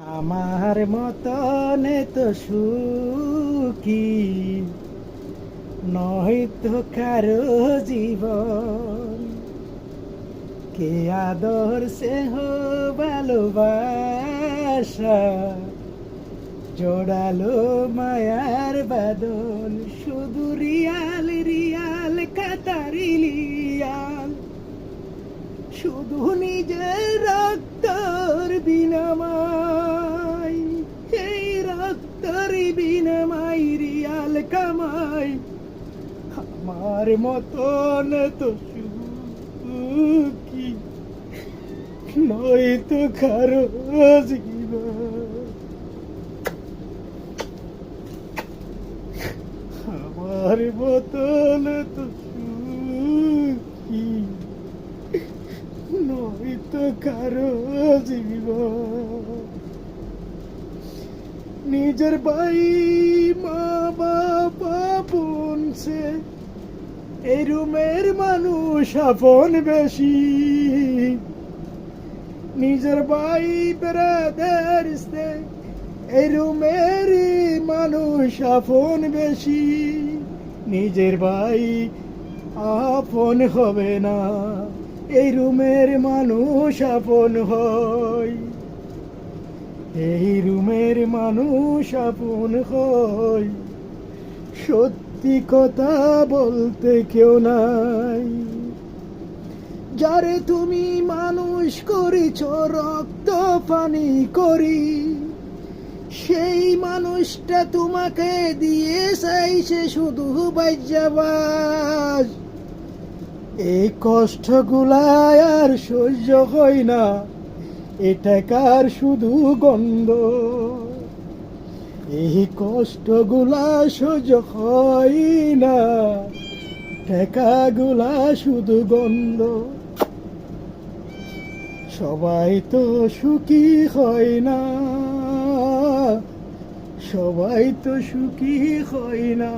আমার মতন তো সুখী নয়তো কারো জীবন, কে আদর স্নেহ ভালোবাসা জোড়ালো মায়ার বাদন, শুধু রিয়াল রিয়াল কাতারিলিয়াল, শুধু নিজের রক্তর বিনামাই, এই রক্তর বিনামাই রিয়াল কামাই। আমার মতন তো সুখী নয়তো কারো জীবন, আমার মতন তো সুখী নয়তো কারো জীবন। নিজের ভাই মা বাবা বোন সে এই রুমের মানুষ আপন বেশি, নিজের ভাই ব্রাদার সে এই রুমের মানুষ আপন বেশি। নিজের ভাই আপন হবে না, এই রুমের মানুষ আপন হয়, এই রুমের মানুষ আপন হয়। সত্যি কথা বলতে কেউ নাই, যারে তুমি মানুষ করেছ রক্ত পানি করি, সেই মানুষটা তোমাকে দিয়ে চাইছে শুধু বাইজাবাস। এই কষ্টগুলা আর সহ্য হয় না, এটাকার শুধু গন্ধ। এই কষ্টগুলা সহ্য হয় না, টাকাগুলা শুধু গন্ধ। সবাই তো সুখী হয় না, সবাই তো সুখী হয় না।